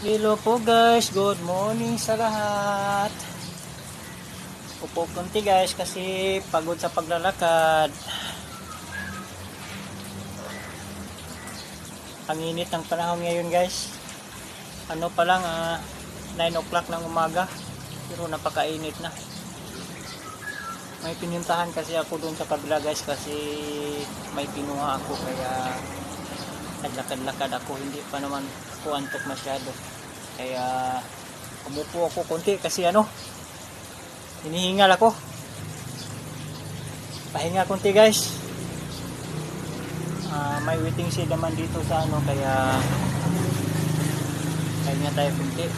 Hello po guys, good morning sa lahat. Upo konti guys kasi pagod sa paglalakad. Ang init ng panahon ngayon guys. Ano pa lang 9 o'clock ng umaga, pero napakainit na. May pinintahan kasi ako doon sa kabila guys kasi may pinuha ako kaya naglakad-lakad ako, hindi pa naman ako antok masyado. Kaya umupo ako konti kasi hinihingal ako. Pahinga konti guys. May waiting shed naman dito sa kaya pahinga tayo konti.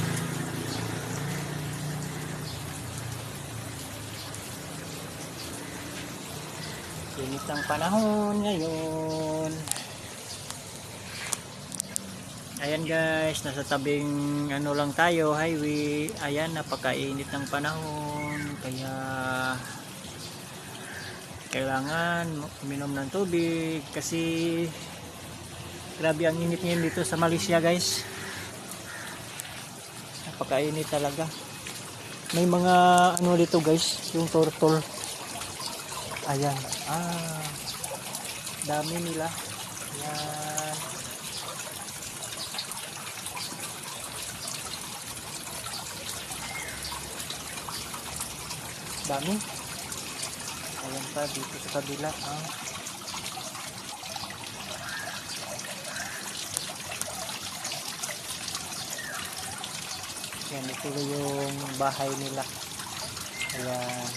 Init ang panahon ngayon. Ayan guys, nasa tabing lang tayo, highway. Ayan, napakainit ng panahon kaya kailangan uminom ng tubig kasi grabe ang init ngayon dito sa Malaysia guys. Napakainit talaga. May mga dito guys, yung turtle. Ayan, dami nila. Ayan. Dami. Ayan pa dito sa kabila. Yan, ito yung bahay nila. Ayan.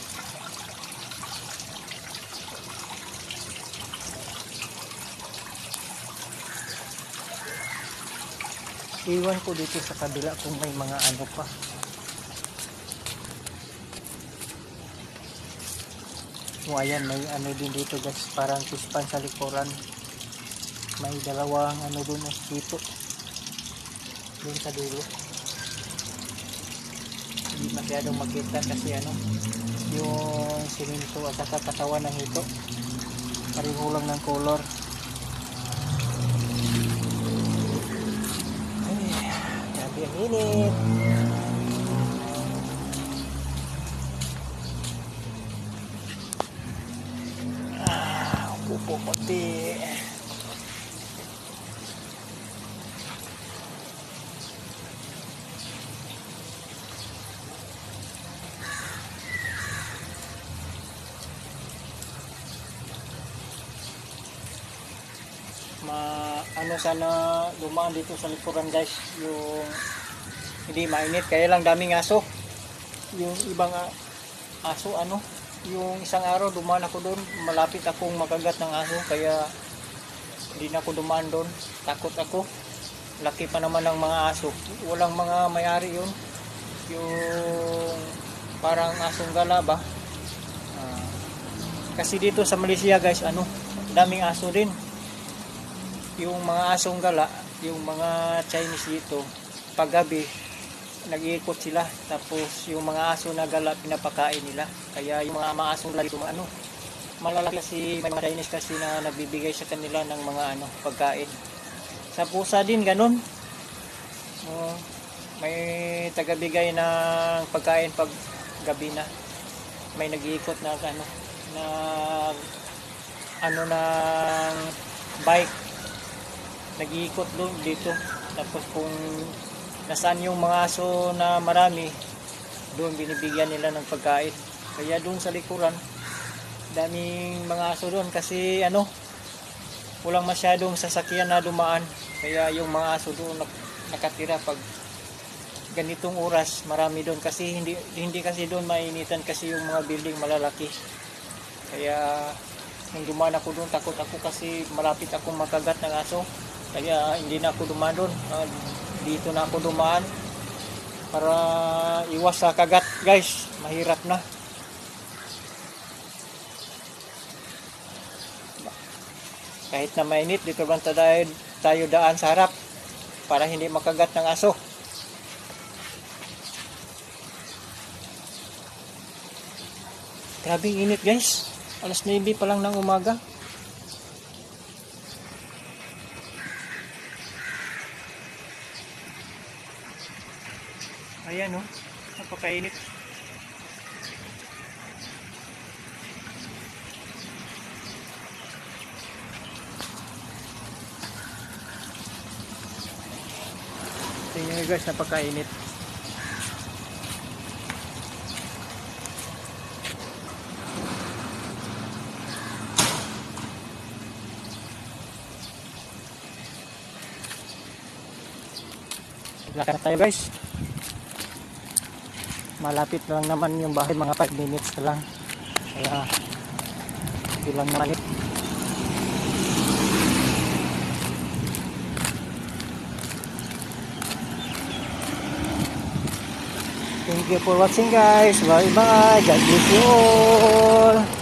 Iwan ko dito sa kabila kung may mga pa. Ayan, may din dito guys, parang pispan sa likuran. May dalawang doon dito. Doon sa dulo. Hindi masyadong makita kasi yung simento at saka katawan ng hito. Pareho lang ng color. Ay, grabe ang init. Upo konti. Sana dumaan dito sa likuran guys, yung hindi mainit kaya lang daming aso. Yung ibang aso yung isang araw dumaan ako doon, malapit akong makagat ng aso kaya hindi na ako dumaan doon, takot ako. Laki pa naman ng mga aso, walang mga may-ari yun, yung parang asong gala ba. Kasi dito sa Malaysia guys daming aso din. Yung mga asong gala, yung mga Chinese dito, paggabi nag-iikot sila, tapos yung mga aso na gala pinapakain nila. Kaya yung mga asong gala dito malalaki kasi may mga Chinese kasi na nagbibigay sa kanila ng mga pagkain. Sa pusa din ganun, may tagabigay ng pagkain pag gabi na. May nag-iikot na ng bike, nag-iikot doon dito. Tapos kung nasaan yung mga aso na marami, doon binibigyan nila ng pagkain. Kaya doon sa likuran daming mga aso doon kasi walang masyadong sasakyan na dumaan. Kaya yung mga aso doon nakatira pag ganitong oras, marami doon kasi hindi kasi doon mainitan kasi yung mga building malalaki. Kaya nung dumaan ako doon, takot ako kasi malapit akong makagat ng aso. Kaya hindi na ako dumaan doon. Dito na ako dumaan para iwas sa kagat guys. Mahirap na. Kahit na mainit, dito lang tayo daan sa harap para hindi makagat ng aso. Grabing init guys. 9:00 pa lang ng umaga. Ayan oh, napakainit. Tingnan nyo guys, napakainit. Lakad tayo guys. Malapit lang naman yung bahay, mga 5 minutes na lang. Kaya hindi lang naman. Thank you for watching guys. Bye bye. God bless you all.